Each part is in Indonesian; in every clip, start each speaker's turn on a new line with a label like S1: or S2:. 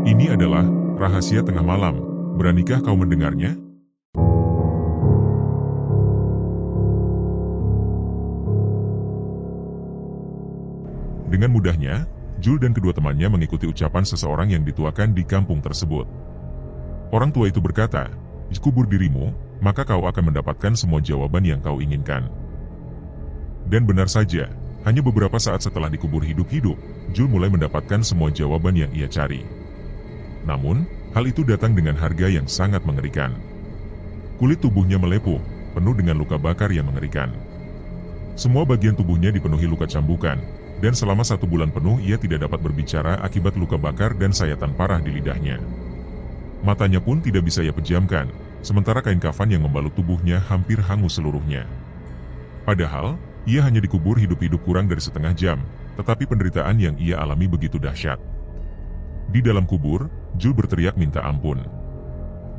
S1: Ini adalah rahasia tengah malam. Beranikah kau mendengarnya? Dengan mudahnya, Jul dan kedua temannya mengikuti ucapan seseorang yang dituakan di kampung tersebut. Orang tua itu berkata, "Kubur dirimu, maka kau akan mendapatkan semua jawaban yang kau inginkan." Dan benar saja, hanya beberapa saat setelah dikubur hidup-hidup, Jul mulai mendapatkan semua jawaban yang ia cari. Namun, hal itu datang dengan harga yang sangat mengerikan. Kulit tubuhnya melepuh, penuh dengan luka bakar yang mengerikan. Semua bagian tubuhnya dipenuhi luka cambukan, dan selama 1 bulan penuh ia tidak dapat berbicara akibat luka bakar dan sayatan parah di lidahnya. Matanya pun tidak bisa ia pejamkan, sementara kain kafan yang membalut tubuhnya hampir hangus seluruhnya. Padahal, ia hanya dikubur hidup-hidup kurang dari setengah jam, tetapi penderitaan yang ia alami begitu dahsyat. Di dalam kubur, Jul berteriak minta ampun.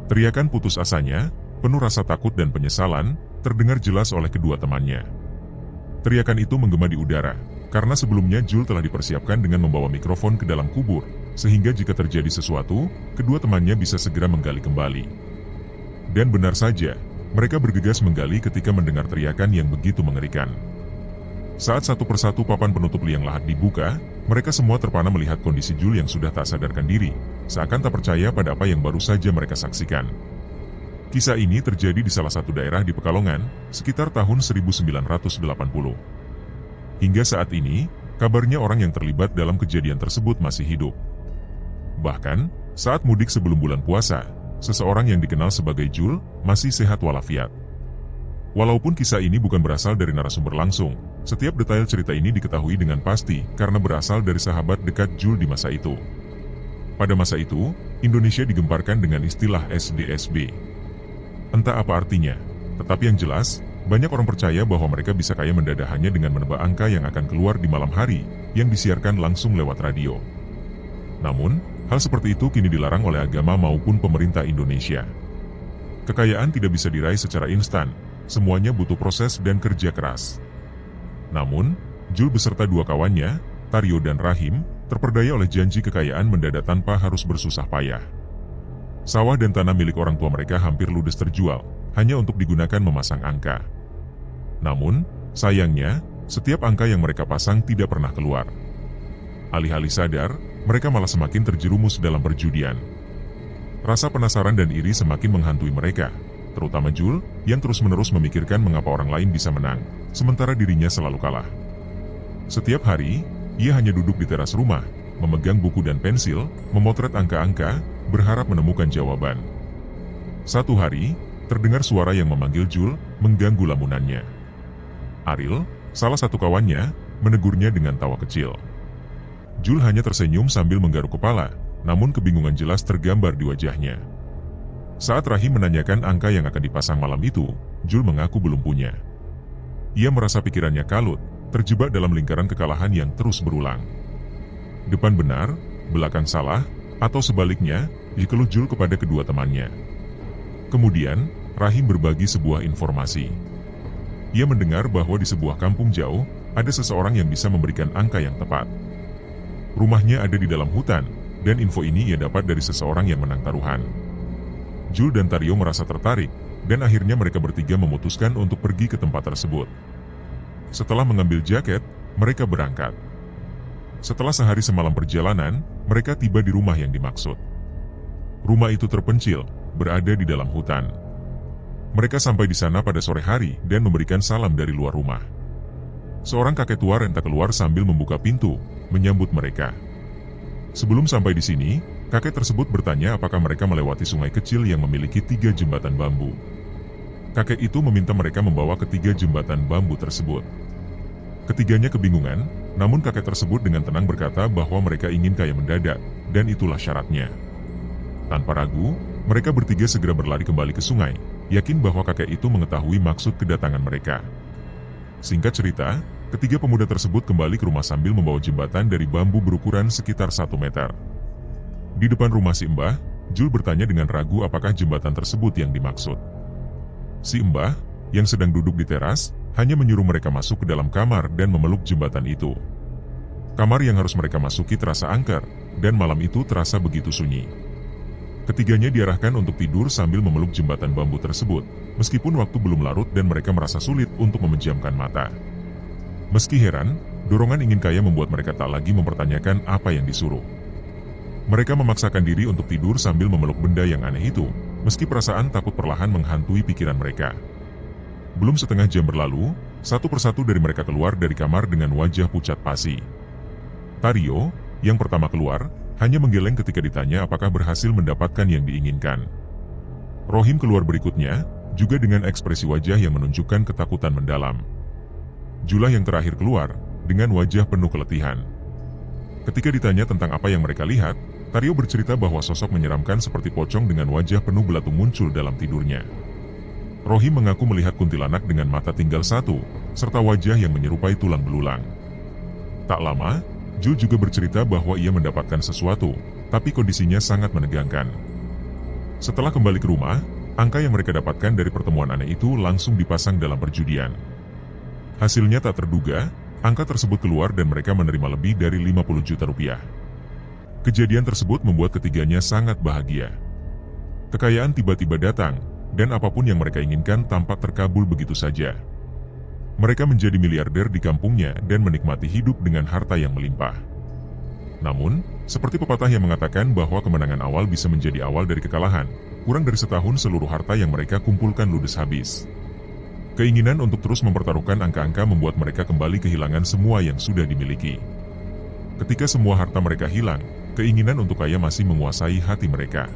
S1: Teriakan putus asanya, penuh rasa takut dan penyesalan, terdengar jelas oleh kedua temannya. Teriakan itu menggema di udara, karena sebelumnya Jul telah dipersiapkan dengan membawa mikrofon ke dalam kubur, sehingga jika terjadi sesuatu, kedua temannya bisa segera menggali kembali. Dan benar saja, mereka bergegas menggali ketika mendengar teriakan yang begitu mengerikan. Saat satu persatu papan penutup liang lahat dibuka, mereka semua terpana melihat kondisi Jul yang sudah tak sadarkan diri, seakan tak percaya pada apa yang baru saja mereka saksikan. Kisah ini terjadi di salah satu daerah di Pekalongan, sekitar tahun 1980. Hingga saat ini, kabarnya orang yang terlibat dalam kejadian tersebut masih hidup. Bahkan, saat mudik sebelum bulan puasa, seseorang yang dikenal sebagai Jul masih sehat walafiat. Walaupun kisah ini bukan berasal dari narasumber langsung, setiap detail cerita ini diketahui dengan pasti karena berasal dari sahabat dekat Jul di masa itu. Pada masa itu, Indonesia digemparkan dengan istilah SDSB. Entah apa artinya, tetapi yang jelas, banyak orang percaya bahwa mereka bisa kaya mendadak hanya dengan menebak angka yang akan keluar di malam hari, yang disiarkan langsung lewat radio. Namun, hal seperti itu kini dilarang oleh agama maupun pemerintah Indonesia. Kekayaan tidak bisa diraih secara instan, semuanya butuh proses dan kerja keras. Namun, Jul beserta 2 kawannya, Taryo dan Rahim, terperdaya oleh janji kekayaan mendadak tanpa harus bersusah payah. Sawah dan tanah milik orang tua mereka hampir ludes terjual, hanya untuk digunakan memasang angka. Namun, sayangnya, setiap angka yang mereka pasang tidak pernah keluar. Alih-alih sadar, mereka malah semakin terjerumus dalam perjudian. Rasa penasaran dan iri semakin menghantui mereka, terutama Jul, yang terus-menerus memikirkan mengapa orang lain bisa menang, sementara dirinya selalu kalah. Setiap hari, ia hanya duduk di teras rumah, memegang buku dan pensil, memotret angka-angka, berharap menemukan jawaban. Satu hari, terdengar suara yang memanggil Jul, mengganggu lamunannya. Ariel, salah satu kawannya, menegurnya dengan tawa kecil. Jul hanya tersenyum sambil menggaruk kepala, namun kebingungan jelas tergambar di wajahnya. Saat Rahim menanyakan angka yang akan dipasang malam itu, Jul mengaku belum punya. Ia merasa pikirannya kalut, terjebak dalam lingkaran kekalahan yang terus berulang. Depan benar, belakang salah, atau sebaliknya, dikeluh Jul kepada kedua temannya. Kemudian, Rahim berbagi sebuah informasi. Ia mendengar bahwa di sebuah kampung jauh, ada seseorang yang bisa memberikan angka yang tepat. Rumahnya ada di dalam hutan, dan info ini ia dapat dari seseorang yang menang taruhan. Jul dan Taryo merasa tertarik, dan akhirnya mereka bertiga memutuskan untuk pergi ke tempat tersebut. Setelah mengambil jaket, mereka berangkat. Setelah sehari semalam perjalanan, mereka tiba di rumah yang dimaksud. Rumah itu terpencil, berada di dalam hutan. Mereka sampai di sana pada sore hari dan memberikan salam dari luar rumah. Seorang kakek tua renta keluar sambil membuka pintu, menyambut mereka. Sebelum sampai di sini, kakek tersebut bertanya apakah mereka melewati sungai kecil yang memiliki 3 jembatan bambu. Kakek itu meminta mereka membawa ketiga jembatan bambu tersebut. Ketiganya kebingungan, namun kakek tersebut dengan tenang berkata bahwa mereka ingin kaya mendadak, dan itulah syaratnya. Tanpa ragu, mereka bertiga segera berlari kembali ke sungai, yakin bahwa kakek itu mengetahui maksud kedatangan mereka. Singkat cerita, ketiga pemuda tersebut kembali ke rumah sambil membawa jembatan dari bambu berukuran sekitar 1 meter. Di depan rumah si Mbah, Jul bertanya dengan ragu apakah jembatan tersebut yang dimaksud. Si Mbah, yang sedang duduk di teras, hanya menyuruh mereka masuk ke dalam kamar dan memeluk jembatan itu. Kamar yang harus mereka masuki terasa angker, dan malam itu terasa begitu sunyi. Ketiganya diarahkan untuk tidur sambil memeluk jembatan bambu tersebut, meskipun waktu belum larut dan mereka merasa sulit untuk memejamkan mata. Meski heran, dorongan ingin kaya membuat mereka tak lagi mempertanyakan apa yang disuruh. Mereka memaksakan diri untuk tidur sambil memeluk benda yang aneh itu, meski perasaan takut perlahan menghantui pikiran mereka. Belum setengah jam berlalu, satu persatu dari mereka keluar dari kamar dengan wajah pucat pasi. Tario, yang pertama keluar, hanya menggeleng ketika ditanya apakah berhasil mendapatkan yang diinginkan. Rohim keluar berikutnya, juga dengan ekspresi wajah yang menunjukkan ketakutan mendalam. Julah yang terakhir keluar, dengan wajah penuh keletihan. Ketika ditanya tentang apa yang mereka lihat, Tario bercerita bahwa sosok menyeramkan seperti pocong dengan wajah penuh belatung muncul dalam tidurnya. Rohim mengaku melihat kuntilanak dengan mata tinggal satu, serta wajah yang menyerupai tulang belulang. Tak lama, Jul juga bercerita bahwa ia mendapatkan sesuatu, tapi kondisinya sangat menegangkan. Setelah kembali ke rumah, angka yang mereka dapatkan dari pertemuan aneh itu langsung dipasang dalam perjudian. Hasilnya tak terduga, angka tersebut keluar dan mereka menerima lebih dari 50 juta rupiah. Kejadian tersebut membuat ketiganya sangat bahagia. Kekayaan tiba-tiba datang, dan apapun yang mereka inginkan tampak terkabul begitu saja. Mereka menjadi miliarder di kampungnya dan menikmati hidup dengan harta yang melimpah. Namun, seperti pepatah yang mengatakan bahwa kemenangan awal bisa menjadi awal dari kekalahan, kurang dari setahun seluruh harta yang mereka kumpulkan ludes habis. Keinginan untuk terus mempertaruhkan angka-angka membuat mereka kembali kehilangan semua yang sudah dimiliki. Ketika semua harta mereka hilang, keinginan untuk kaya masih menguasai hati mereka.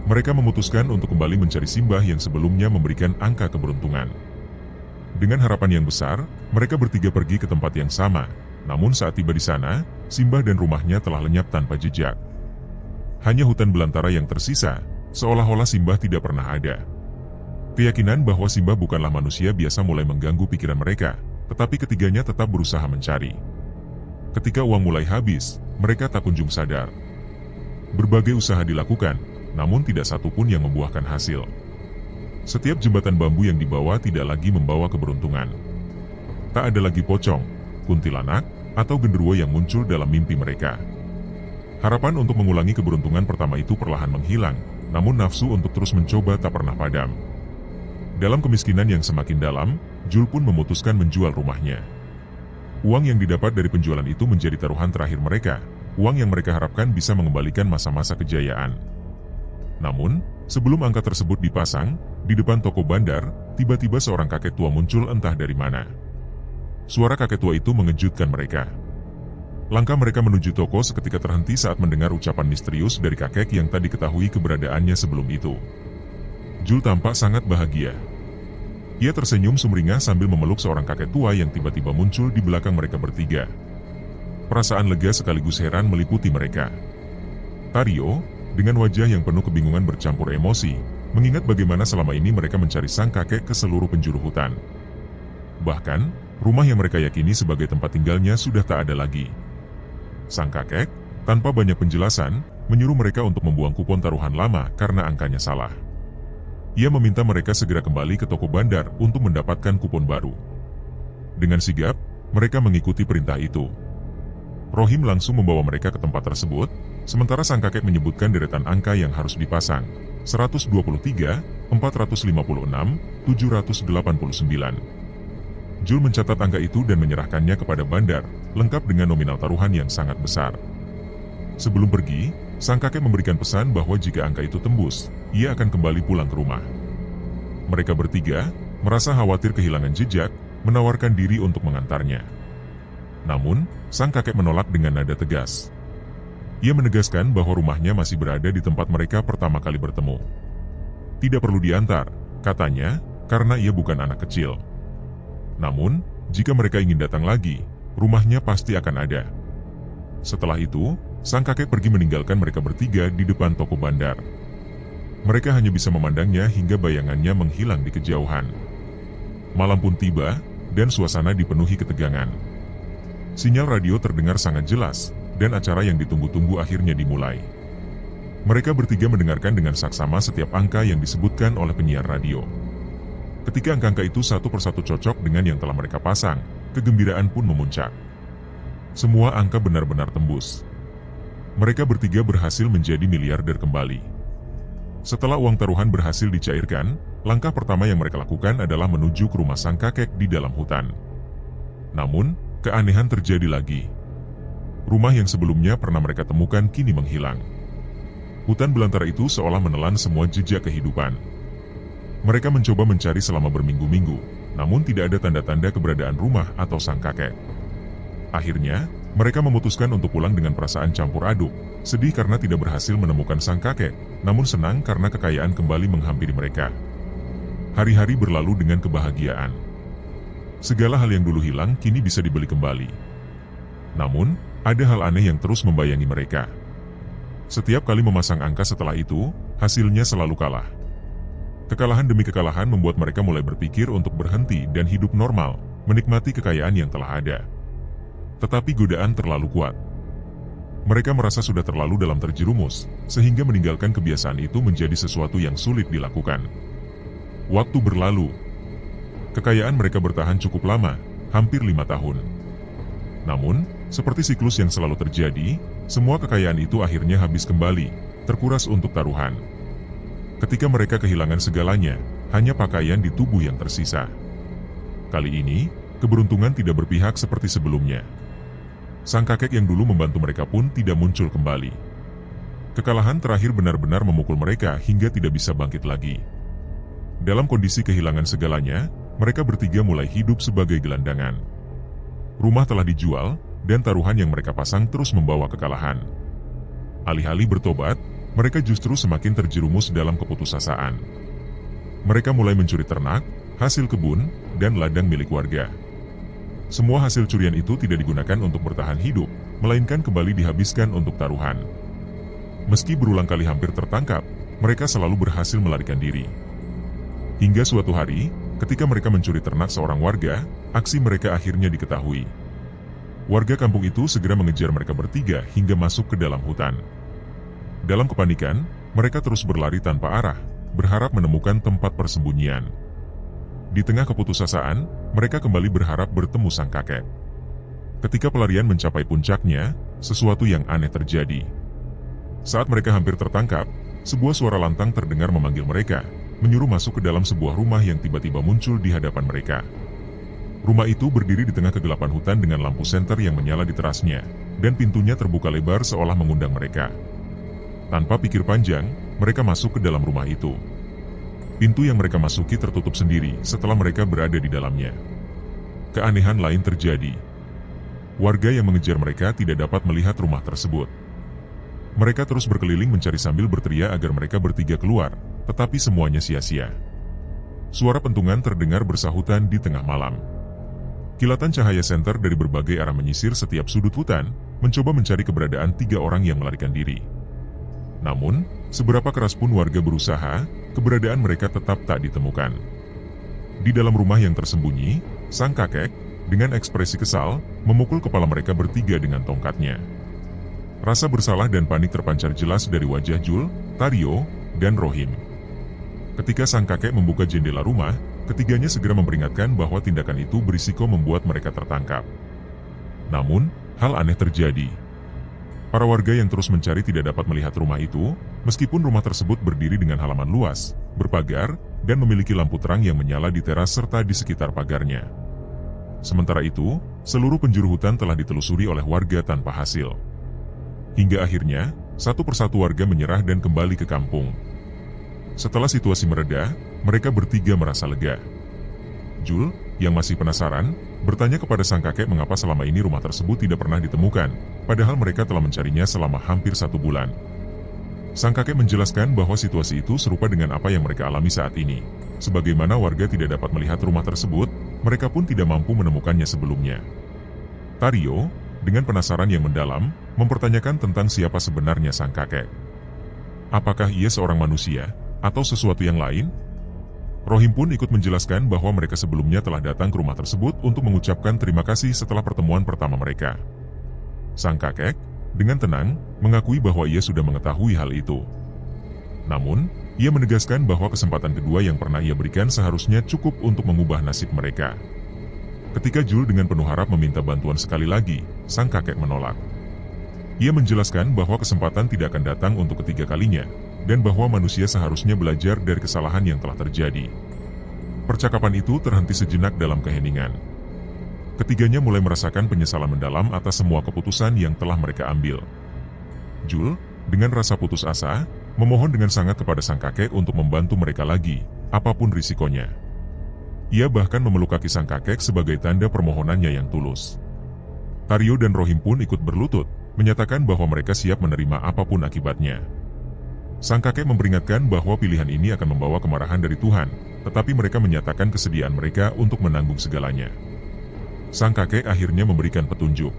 S1: Mereka memutuskan untuk kembali mencari Simbah yang sebelumnya memberikan angka keberuntungan. Dengan harapan yang besar, mereka bertiga pergi ke tempat yang sama. Namun saat tiba di sana, Simbah dan rumahnya telah lenyap tanpa jejak. Hanya hutan belantara yang tersisa, seolah-olah Simbah tidak pernah ada. Keyakinan bahwa Simbah bukanlah manusia biasa mulai mengganggu pikiran mereka, tetapi ketiganya tetap berusaha mencari. Ketika uang mulai habis, mereka tak kunjung sadar. Berbagai usaha dilakukan, namun tidak satu pun yang membuahkan hasil. Setiap jembatan bambu yang dibawa tidak lagi membawa keberuntungan. Tak ada lagi pocong, kuntilanak, atau genderuwo yang muncul dalam mimpi mereka. Harapan untuk mengulangi keberuntungan pertama itu perlahan menghilang, namun nafsu untuk terus mencoba tak pernah padam. Dalam kemiskinan yang semakin dalam, Jul pun memutuskan menjual rumahnya. Uang yang didapat dari penjualan itu menjadi taruhan terakhir mereka, uang yang mereka harapkan bisa mengembalikan masa-masa kejayaan. Namun, sebelum angka tersebut dipasang, di depan toko bandar, tiba-tiba seorang kakek tua muncul entah dari mana. Suara kakek tua itu mengejutkan mereka. Langkah mereka menuju toko seketika terhenti saat mendengar ucapan misterius dari kakek yang tak diketahui keberadaannya sebelum itu. Jul tampak sangat bahagia. Ia tersenyum sumringah sambil memeluk seorang kakek tua yang tiba-tiba muncul di belakang mereka bertiga. Perasaan lega sekaligus heran meliputi mereka. Tario, dengan wajah yang penuh kebingungan bercampur emosi, mengingat bagaimana selama ini mereka mencari sang kakek ke seluruh penjuru hutan. Bahkan, rumah yang mereka yakini sebagai tempat tinggalnya sudah tak ada lagi. Sang kakek, tanpa banyak penjelasan, menyuruh mereka untuk membuang kupon taruhan lama karena angkanya salah. Ia meminta mereka segera kembali ke toko bandar untuk mendapatkan kupon baru. Dengan sigap, mereka mengikuti perintah itu. Rohim langsung membawa mereka ke tempat tersebut, sementara sang kakek menyebutkan deretan angka yang harus dipasang, 123, 456, 789. Jul mencatat angka itu dan menyerahkannya kepada bandar, lengkap dengan nominal taruhan yang sangat besar. Sebelum pergi, sang kakek memberikan pesan bahwa jika angka itu tembus, ia akan kembali pulang ke rumah. Mereka bertiga merasa khawatir kehilangan jejak, menawarkan diri untuk mengantarnya. Namun, sang kakek menolak dengan nada tegas. Ia menegaskan bahwa rumahnya masih berada di tempat mereka pertama kali bertemu. Tidak perlu diantar, katanya, karena ia bukan anak kecil. Namun, jika mereka ingin datang lagi, rumahnya pasti akan ada. Setelah itu, sang kakek pergi meninggalkan mereka bertiga di depan toko bandar. Mereka hanya bisa memandangnya hingga bayangannya menghilang di kejauhan. Malam pun tiba, dan suasana dipenuhi ketegangan. Sinyal radio terdengar sangat jelas, dan acara yang ditunggu-tunggu akhirnya dimulai. Mereka bertiga mendengarkan dengan saksama setiap angka yang disebutkan oleh penyiar radio. Ketika angka-angka itu satu persatu cocok dengan yang telah mereka pasang, kegembiraan pun memuncak. Semua angka benar-benar tembus. mereka bertiga berhasil menjadi miliarder kembali. Setelah uang taruhan berhasil dicairkan, langkah pertama yang mereka lakukan adalah menuju ke rumah sang kakek di dalam hutan. Namun, keanehan terjadi lagi. Rumah yang sebelumnya pernah mereka temukan kini menghilang. Hutan belantara itu seolah menelan semua jejak kehidupan. Mereka mencoba mencari selama berminggu-minggu, namun tidak ada tanda-tanda keberadaan rumah atau sang kakek. Akhirnya, mereka memutuskan untuk pulang dengan perasaan campur aduk, sedih karena tidak berhasil menemukan sang kakek, namun senang karena kekayaan kembali menghampiri mereka. Hari-hari berlalu dengan kebahagiaan. Segala hal yang dulu hilang kini bisa dibeli kembali. Namun, ada hal aneh yang terus membayangi mereka. Setiap kali memasang angka setelah itu, hasilnya selalu kalah. Kekalahan demi kekalahan membuat mereka mulai berpikir untuk berhenti dan hidup normal, menikmati kekayaan yang telah ada. Tetapi godaan terlalu kuat. Mereka merasa sudah terlalu dalam terjerumus, sehingga meninggalkan kebiasaan itu menjadi sesuatu yang sulit dilakukan. Waktu berlalu. Kekayaan mereka bertahan cukup lama, hampir 5 tahun. Namun, seperti siklus yang selalu terjadi, semua kekayaan itu akhirnya habis kembali, terkuras untuk taruhan. Ketika mereka kehilangan segalanya, hanya pakaian di tubuh yang tersisa. Kali ini, keberuntungan tidak berpihak seperti sebelumnya. Sang kakek yang dulu membantu mereka pun tidak muncul kembali. Kekalahan terakhir benar-benar memukul mereka hingga tidak bisa bangkit lagi. Dalam kondisi kehilangan segalanya, mereka bertiga mulai hidup sebagai gelandangan. Rumah telah dijual, dan taruhan yang mereka pasang terus membawa kekalahan. Alih-alih bertobat, mereka justru semakin terjerumus dalam keputusasaan. Mereka mulai mencuri ternak, hasil kebun, dan ladang milik warga. Semua hasil curian itu tidak digunakan untuk bertahan hidup, melainkan kembali dihabiskan untuk taruhan. Meski berulang kali hampir tertangkap, mereka selalu berhasil melarikan diri. Hingga suatu hari, ketika mereka mencuri ternak seorang warga, aksi mereka akhirnya diketahui. Warga kampung itu segera mengejar mereka bertiga hingga masuk ke dalam hutan. Dalam kepanikan, mereka terus berlari tanpa arah, berharap menemukan tempat persembunyian. Di tengah keputusasaan, mereka kembali berharap bertemu sang kakek. Ketika pelarian mencapai puncaknya, sesuatu yang aneh terjadi. Saat mereka hampir tertangkap, sebuah suara lantang terdengar memanggil mereka, menyuruh masuk ke dalam sebuah rumah yang tiba-tiba muncul di hadapan mereka. Rumah itu berdiri di tengah kegelapan hutan dengan lampu senter yang menyala di terasnya, dan pintunya terbuka lebar seolah mengundang mereka. Tanpa pikir panjang, mereka masuk ke dalam rumah itu. Pintu yang mereka masuki tertutup sendiri setelah mereka berada di dalamnya. Keanehan lain terjadi. Warga yang mengejar mereka tidak dapat melihat rumah tersebut. Mereka terus berkeliling mencari sambil berteriak agar mereka bertiga keluar, tetapi semuanya sia-sia. Suara pentungan terdengar bersahutan di tengah malam. Kilatan cahaya senter dari berbagai arah menyisir setiap sudut hutan, mencoba mencari keberadaan 3 orang yang melarikan diri. Namun, seberapa keras pun warga berusaha, keberadaan mereka tetap tak ditemukan. Di dalam rumah yang tersembunyi, sang kakek, dengan ekspresi kesal, memukul kepala mereka bertiga dengan tongkatnya. Rasa bersalah dan panik terpancar jelas dari wajah Jul, Tario, dan Rohim. Ketika sang kakek membuka jendela rumah, ketiganya segera memperingatkan bahwa tindakan itu berisiko membuat mereka tertangkap. Namun, hal aneh terjadi. Para warga yang terus mencari tidak dapat melihat rumah itu, meskipun rumah tersebut berdiri dengan halaman luas, berpagar, dan memiliki lampu terang yang menyala di teras serta di sekitar pagarnya. Sementara itu, seluruh penjuru hutan telah ditelusuri oleh warga tanpa hasil. Hingga akhirnya, satu persatu warga menyerah dan kembali ke kampung. Setelah situasi mereda, mereka bertiga merasa lega. Jul, yang masih penasaran, bertanya kepada sang kakek mengapa selama ini rumah tersebut tidak pernah ditemukan, padahal mereka telah mencarinya selama hampir 1 bulan. Sang kakek menjelaskan bahwa situasi itu serupa dengan apa yang mereka alami saat ini. Sebagaimana warga tidak dapat melihat rumah tersebut, mereka pun tidak mampu menemukannya sebelumnya. Tario, dengan penasaran yang mendalam, mempertanyakan tentang siapa sebenarnya sang kakek. Apakah ia seorang manusia, atau sesuatu yang lain? Rohim pun ikut menjelaskan bahwa mereka sebelumnya telah datang ke rumah tersebut untuk mengucapkan terima kasih setelah pertemuan pertama mereka. Sang kakek, dengan tenang, mengakui bahwa ia sudah mengetahui hal itu. Namun, ia menegaskan bahwa kesempatan kedua yang pernah ia berikan seharusnya cukup untuk mengubah nasib mereka. Ketika Jul dengan penuh harap meminta bantuan sekali lagi, sang kakek menolak. Ia menjelaskan bahwa kesempatan tidak akan datang untuk ketiga kalinya, dan bahwa manusia seharusnya belajar dari kesalahan yang telah terjadi. Percakapan itu terhenti sejenak dalam keheningan. Ketiganya mulai merasakan penyesalan mendalam atas semua keputusan yang telah mereka ambil. Jul, dengan rasa putus asa, memohon dengan sangat kepada sang kakek untuk membantu mereka lagi, apapun risikonya. Ia bahkan memeluk kaki sang kakek sebagai tanda permohonannya yang tulus. Tario dan Rohim pun ikut berlutut, menyatakan bahwa mereka siap menerima apapun akibatnya. Sang kakek memperingatkan bahwa pilihan ini akan membawa kemarahan dari Tuhan, tetapi mereka menyatakan kesediaan mereka untuk menanggung segalanya. Sang kakek akhirnya memberikan petunjuk.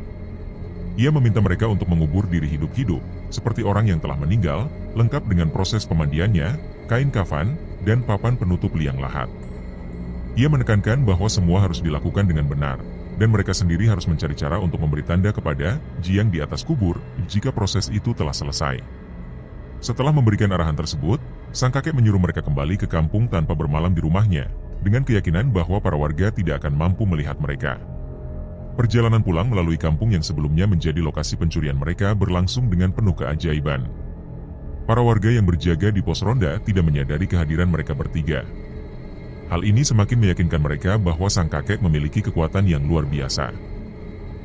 S1: Ia meminta mereka untuk mengubur diri hidup-hidup, seperti orang yang telah meninggal, lengkap dengan proses pemandiannya, kain kafan, dan papan penutup liang lahat. Ia menekankan bahwa semua harus dilakukan dengan benar, dan mereka sendiri harus mencari cara untuk memberi tanda kepada Jiang di atas kubur jika proses itu telah selesai. Setelah memberikan arahan tersebut, sang kakek menyuruh mereka kembali ke kampung tanpa bermalam di rumahnya, dengan keyakinan bahwa para warga tidak akan mampu melihat mereka. Perjalanan pulang melalui kampung yang sebelumnya menjadi lokasi pencurian mereka berlangsung dengan penuh keajaiban. Para warga yang berjaga di pos ronda tidak menyadari kehadiran mereka bertiga. Hal ini semakin meyakinkan mereka bahwa sang kakek memiliki kekuatan yang luar biasa.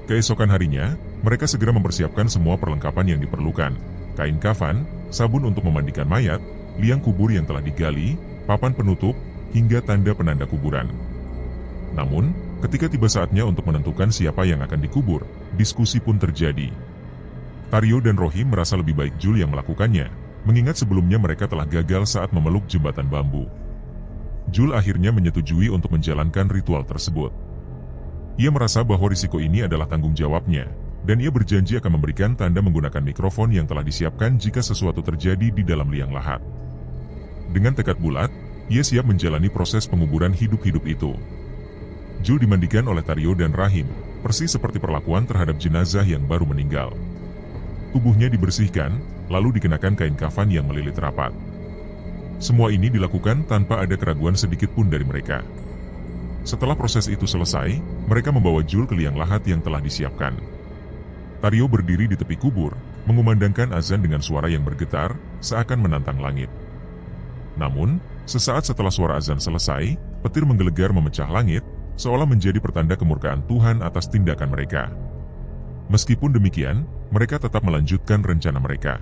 S1: Keesokan harinya, mereka segera mempersiapkan semua perlengkapan yang diperlukan, kain kafan, sabun untuk memandikan mayat, liang kubur yang telah digali, papan penutup, hingga tanda penanda kuburan. Namun, ketika tiba saatnya untuk menentukan siapa yang akan dikubur, diskusi pun terjadi. Tario dan Rohim merasa lebih baik Jul yang melakukannya, mengingat sebelumnya mereka telah gagal saat memeluk jembatan bambu. Jul akhirnya menyetujui untuk menjalankan ritual tersebut. Ia merasa bahwa risiko ini adalah tanggung jawabnya, dan ia berjanji akan memberikan tanda menggunakan mikrofon yang telah disiapkan jika sesuatu terjadi di dalam liang lahat. Dengan tekad bulat, ia siap menjalani proses penguburan hidup-hidup itu. Jul dimandikan oleh Tario dan Rahim, persis seperti perlakuan terhadap jenazah yang baru meninggal. Tubuhnya dibersihkan, lalu dikenakan kain kafan yang melilit rapat. Semua ini dilakukan tanpa ada keraguan sedikit pun dari mereka. Setelah proses itu selesai, mereka membawa Jul ke liang lahat yang telah disiapkan. Tario berdiri di tepi kubur, mengumandangkan azan dengan suara yang bergetar, seakan menantang langit. Namun, sesaat setelah suara azan selesai, petir menggelegar memecah langit, seolah menjadi pertanda kemurkaan Tuhan atas tindakan mereka. Meskipun demikian, mereka tetap melanjutkan rencana mereka.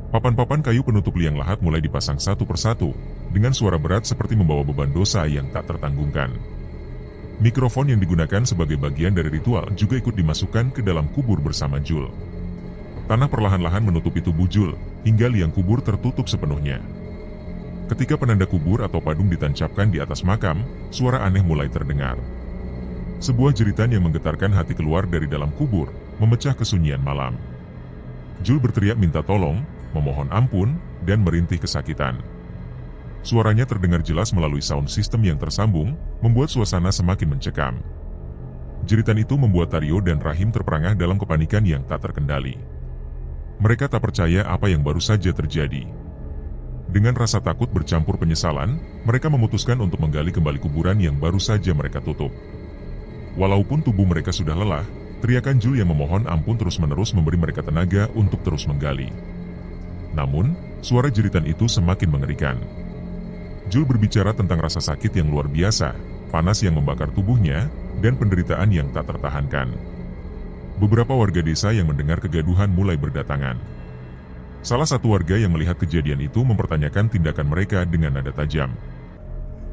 S1: Papan-papan kayu penutup liang lahat mulai dipasang satu persatu, dengan suara berat seperti membawa beban dosa yang tak tertanggungkan. Mikrofon yang digunakan sebagai bagian dari ritual juga ikut dimasukkan ke dalam kubur bersama Jul. Tanah perlahan-lahan menutupi tubuh Jul, hingga liang kubur tertutup sepenuhnya. Ketika penanda kubur atau padung ditancapkan di atas makam, suara aneh mulai terdengar. Sebuah jeritan yang menggetarkan hati keluar dari dalam kubur, memecah kesunyian malam. Jul berteriak minta tolong, memohon ampun, dan merintih kesakitan. Suaranya terdengar jelas melalui sound system yang tersambung, membuat suasana semakin mencekam. Jeritan itu membuat Tario dan Rahim terperangah dalam kepanikan yang tak terkendali. Mereka tak percaya apa yang baru saja terjadi. Dengan rasa takut bercampur penyesalan, mereka memutuskan untuk menggali kembali kuburan yang baru saja mereka tutup. Walaupun tubuh mereka sudah lelah, teriakan Jul yang memohon ampun terus-menerus memberi mereka tenaga untuk terus menggali. Namun, suara jeritan itu semakin mengerikan. Jul berbicara tentang rasa sakit yang luar biasa, panas yang membakar tubuhnya, dan penderitaan yang tak tertahankan. Beberapa warga desa yang mendengar kegaduhan mulai berdatangan. Salah satu warga yang melihat kejadian itu mempertanyakan tindakan mereka dengan nada tajam.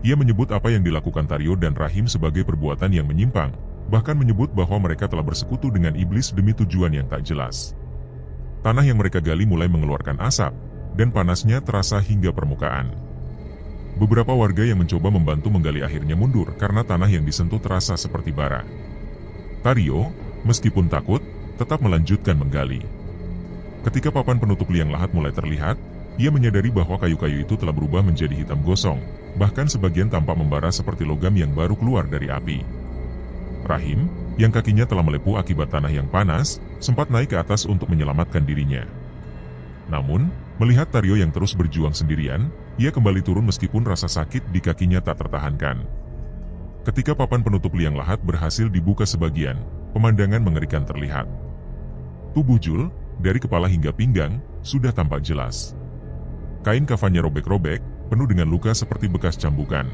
S1: Ia menyebut apa yang dilakukan Tario dan Rahim sebagai perbuatan yang menyimpang, bahkan menyebut bahwa mereka telah bersekutu dengan iblis demi tujuan yang tak jelas. Tanah yang mereka gali mulai mengeluarkan asap, dan panasnya terasa hingga permukaan. Beberapa warga yang mencoba membantu menggali akhirnya mundur karena tanah yang disentuh terasa seperti bara. Tario, meskipun takut, tetap melanjutkan menggali. Ketika papan penutup liang lahat mulai terlihat, ia menyadari bahwa kayu-kayu itu telah berubah menjadi hitam gosong, bahkan sebagian tampak membara seperti logam yang baru keluar dari api. Rahim, yang kakinya telah melepuh akibat tanah yang panas, sempat naik ke atas untuk menyelamatkan dirinya. Namun, melihat Tario yang terus berjuang sendirian, ia kembali turun meskipun rasa sakit di kakinya tak tertahankan. Ketika papan penutup liang lahat berhasil dibuka sebagian, pemandangan mengerikan terlihat. Tubuh Jul, dari kepala hingga pinggang, sudah tampak jelas. Kain kafannya robek-robek, penuh dengan luka seperti bekas cambukan.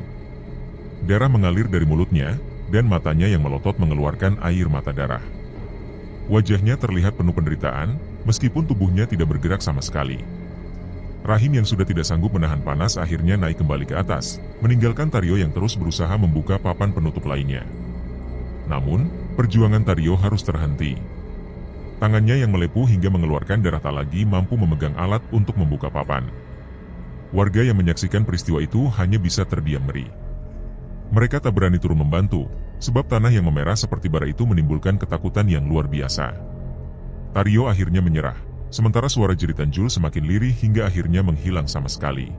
S1: Darah mengalir dari mulutnya, dan matanya yang melotot mengeluarkan air mata darah. Wajahnya terlihat penuh penderitaan, meskipun tubuhnya tidak bergerak sama sekali. Rahim yang sudah tidak sanggup menahan panas akhirnya naik kembali ke atas, meninggalkan Tario yang terus berusaha membuka papan penutup lainnya. Namun, perjuangan Tario harus terhenti. Tangannya yang melepuh hingga mengeluarkan darah tak lagi mampu memegang alat untuk membuka papan. Warga yang menyaksikan peristiwa itu hanya bisa terdiam meri. Mereka tak berani turun membantu, sebab tanah yang memerah seperti bara itu menimbulkan ketakutan yang luar biasa. Tario akhirnya menyerah, sementara suara jeritan Jul semakin lirih hingga akhirnya menghilang sama sekali.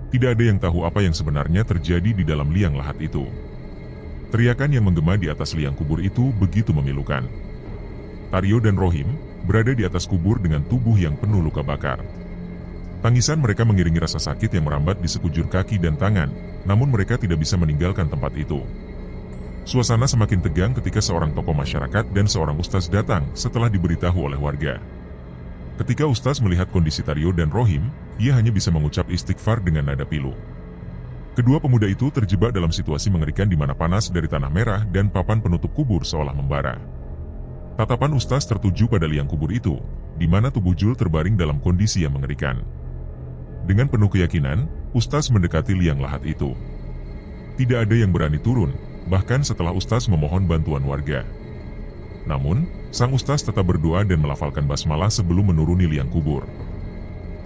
S1: Tidak ada yang tahu apa yang sebenarnya terjadi di dalam liang lahat itu. Teriakan yang menggema di atas liang kubur itu begitu memilukan. Tario dan Rohim berada di atas kubur dengan tubuh yang penuh luka bakar. Tangisan mereka mengiringi rasa sakit yang merambat di sekujur kaki dan tangan, namun mereka tidak bisa meninggalkan tempat itu. Suasana semakin tegang ketika seorang tokoh masyarakat dan seorang ustaz datang setelah diberitahu oleh warga. Ketika ustaz melihat kondisi Tario dan Rohim, ia hanya bisa mengucap istighfar dengan nada pilu. Kedua pemuda itu terjebak dalam situasi mengerikan di mana panas dari tanah merah dan papan penutup kubur seolah membara. Tatapan ustaz tertuju pada liang kubur itu, di mana tubuh Jul terbaring dalam kondisi yang mengerikan. Dengan penuh keyakinan, ustaz mendekati liang lahat itu. Tidak ada yang berani turun, bahkan setelah ustaz memohon bantuan warga. Namun, sang ustaz tetap berdoa dan melafalkan basmalah sebelum menuruni liang kubur.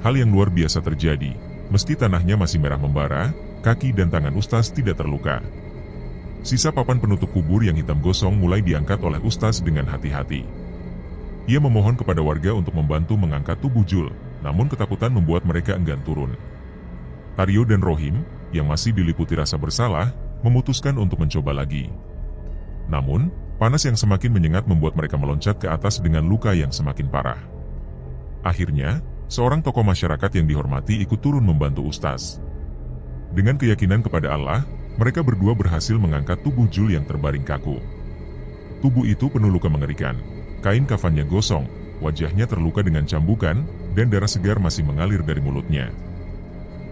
S1: Hal yang luar biasa terjadi, meski tanahnya masih merah membara, kaki dan tangan ustaz tidak terluka. Sisa papan penutup kubur yang hitam gosong mulai diangkat oleh ustaz dengan hati-hati. Ia memohon kepada warga untuk membantu mengangkat tubuh Jul, namun ketakutan membuat mereka enggan turun. Tario dan Rohim, yang masih diliputi rasa bersalah, memutuskan untuk mencoba lagi. Namun, panas yang semakin menyengat membuat mereka meloncat ke atas dengan luka yang semakin parah. Akhirnya, seorang tokoh masyarakat yang dihormati ikut turun membantu ustaz. Dengan keyakinan kepada Allah, mereka berdua berhasil mengangkat tubuh Jul yang terbaring kaku. Tubuh itu penuh luka mengerikan. Kain kafannya gosong, wajahnya terluka dengan cambukan, dan darah segar masih mengalir dari mulutnya.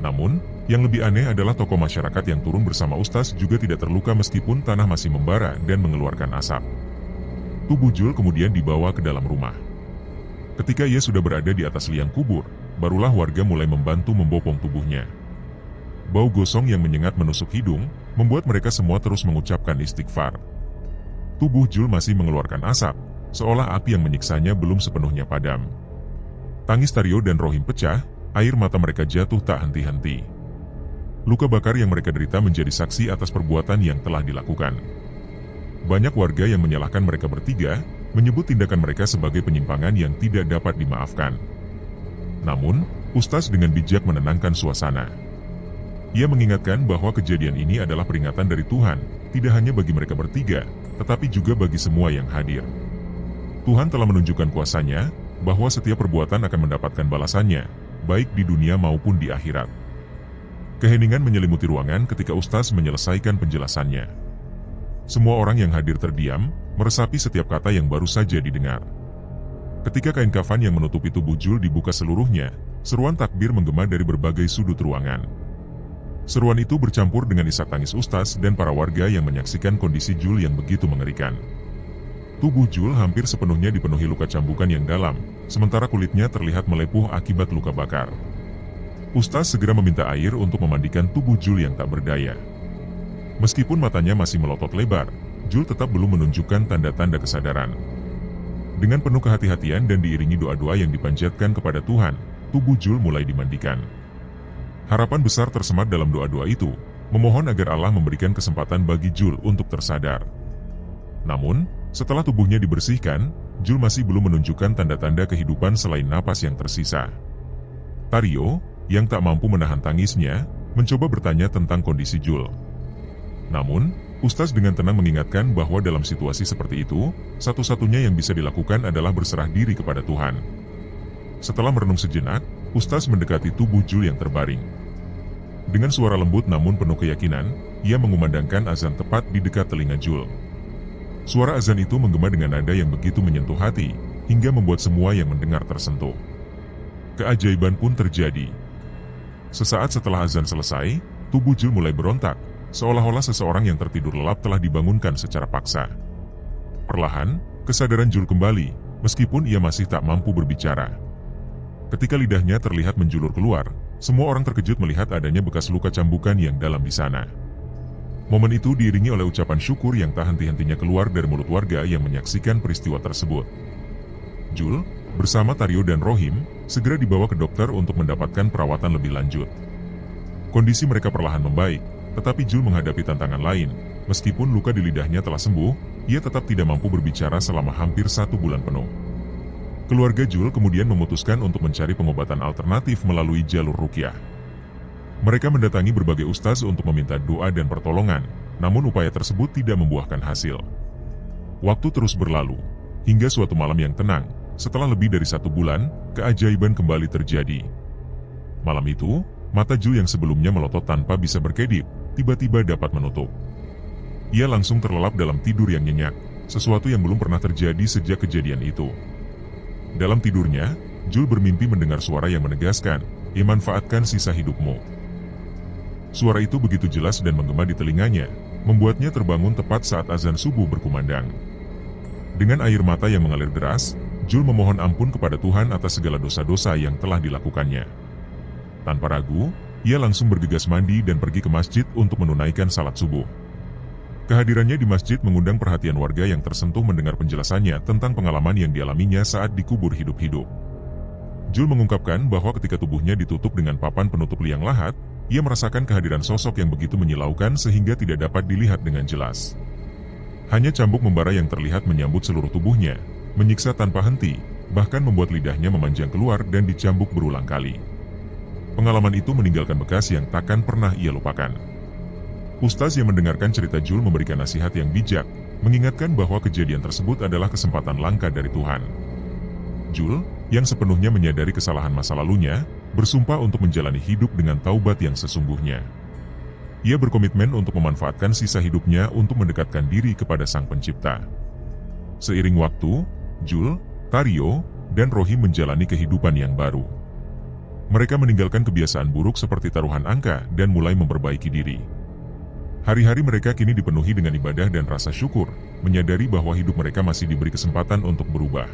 S1: Namun, yang lebih aneh adalah tokoh masyarakat yang turun bersama ustaz juga tidak terluka meskipun tanah masih membara dan mengeluarkan asap. Tubuh Jul kemudian dibawa ke dalam rumah. Ketika ia sudah berada di atas liang kubur, barulah warga mulai membantu membopong tubuhnya. Bau gosong yang menyengat menusuk hidung, membuat mereka semua terus mengucapkan istighfar. Tubuh Jul masih mengeluarkan asap, seolah api yang menyiksanya belum sepenuhnya padam. Tangis Tario dan Rohim pecah, air mata mereka jatuh tak henti-henti. Luka bakar yang mereka derita menjadi saksi atas perbuatan yang telah dilakukan. Banyak warga yang menyalahkan mereka bertiga, menyebut tindakan mereka sebagai penyimpangan yang tidak dapat dimaafkan. Namun, ustaz dengan bijak menenangkan suasana. Ia mengingatkan bahwa kejadian ini adalah peringatan dari Tuhan, tidak hanya bagi mereka bertiga, tetapi juga bagi semua yang hadir. Tuhan telah menunjukkan kuasa-Nya, bahwa setiap perbuatan akan mendapatkan balasannya, baik di dunia maupun di akhirat. Keheningan menyelimuti ruangan ketika ustaz menyelesaikan penjelasannya. Semua orang yang hadir terdiam, meresapi setiap kata yang baru saja didengar. Ketika kain kafan yang menutupi tubuh Jul dibuka seluruhnya, seruan takbir menggema dari berbagai sudut ruangan. Seruan itu bercampur dengan isak tangis ustaz dan para warga yang menyaksikan kondisi Jul yang begitu mengerikan. Tubuh Jul hampir sepenuhnya dipenuhi luka cambukan yang dalam, sementara kulitnya terlihat melepuh akibat luka bakar. Ustaz segera meminta air untuk memandikan tubuh Jul yang tak berdaya. Meskipun matanya masih melotot lebar, Jul tetap belum menunjukkan tanda-tanda kesadaran. Dengan penuh kehati-hatian dan diiringi doa-doa yang dipanjatkan kepada Tuhan, tubuh Jul mulai dimandikan. Harapan besar tersemat dalam doa-doa itu, memohon agar Allah memberikan kesempatan bagi Jul untuk tersadar. Namun, setelah tubuhnya dibersihkan, Jul masih belum menunjukkan tanda-tanda kehidupan selain napas yang tersisa. Tario, yang tak mampu menahan tangisnya, mencoba bertanya tentang kondisi Jul. Namun, ustaz dengan tenang mengingatkan bahwa dalam situasi seperti itu, satu-satunya yang bisa dilakukan adalah berserah diri kepada Tuhan. Setelah merenung sejenak, ustaz mendekati tubuh Jul yang terbaring. Dengan suara lembut namun penuh keyakinan, ia mengumandangkan azan tepat di dekat telinga Jul. Suara azan itu menggema dengan nada yang begitu menyentuh hati, hingga membuat semua yang mendengar tersentuh. Keajaiban pun terjadi. Sesaat setelah azan selesai, tubuh Jul mulai berontak, seolah-olah seseorang yang tertidur lelap telah dibangunkan secara paksa. Perlahan, kesadaran Jul kembali, meskipun ia masih tak mampu berbicara. Ketika lidahnya terlihat menjulur keluar, semua orang terkejut melihat adanya bekas luka cambukan yang dalam di sana. Momen itu diiringi oleh ucapan syukur yang tak henti-hentinya keluar dari mulut warga yang menyaksikan peristiwa tersebut. Jul, bersama Tario dan Rohim, segera dibawa ke dokter untuk mendapatkan perawatan lebih lanjut. Kondisi mereka perlahan membaik, tetapi Jul menghadapi tantangan lain. Meskipun luka di lidahnya telah sembuh, ia tetap tidak mampu berbicara selama hampir 1 bulan penuh. Keluarga Jul kemudian memutuskan untuk mencari pengobatan alternatif melalui jalur ruqyah. Mereka mendatangi berbagai ustaz untuk meminta doa dan pertolongan, namun upaya tersebut tidak membuahkan hasil. Waktu terus berlalu, hingga suatu malam yang tenang. Setelah lebih dari 1 bulan, keajaiban kembali terjadi. Malam itu, mata Jul yang sebelumnya melotot tanpa bisa berkedip, tiba-tiba dapat menutup. Ia langsung terlelap dalam tidur yang nyenyak, sesuatu yang belum pernah terjadi sejak kejadian itu. Dalam tidurnya, Jul bermimpi mendengar suara yang menegaskan, "Manfaatkan sisa hidupmu." Suara itu begitu jelas dan menggema di telinganya, membuatnya terbangun tepat saat azan subuh berkumandang. Dengan air mata yang mengalir deras, Jul memohon ampun kepada Tuhan atas segala dosa-dosa yang telah dilakukannya. Tanpa ragu, ia langsung bergegas mandi dan pergi ke masjid untuk menunaikan salat subuh. Kehadirannya di masjid mengundang perhatian warga yang tersentuh mendengar penjelasannya tentang pengalaman yang dialaminya saat dikubur hidup-hidup. Jul mengungkapkan bahwa ketika tubuhnya ditutup dengan papan penutup liang lahat, ia merasakan kehadiran sosok yang begitu menyilaukan sehingga tidak dapat dilihat dengan jelas. Hanya cambuk membara yang terlihat menyambut seluruh tubuhnya, menyiksa tanpa henti, bahkan membuat lidahnya memanjang keluar dan dicambuk berulang kali. Pengalaman itu meninggalkan bekas yang takkan pernah ia lupakan. Ustaz yang mendengarkan cerita Jul memberikan nasihat yang bijak, mengingatkan bahwa kejadian tersebut adalah kesempatan langka dari Tuhan. Jul, yang sepenuhnya menyadari kesalahan masa lalunya, bersumpah untuk menjalani hidup dengan taubat yang sesungguhnya. Ia berkomitmen untuk memanfaatkan sisa hidupnya untuk mendekatkan diri kepada Sang Pencipta. Seiring waktu, Jul, Tario, dan Rohim menjalani kehidupan yang baru. Mereka meninggalkan kebiasaan buruk seperti taruhan angka dan mulai memperbaiki diri. Hari-hari mereka kini dipenuhi dengan ibadah dan rasa syukur, menyadari bahwa hidup mereka masih diberi kesempatan untuk berubah.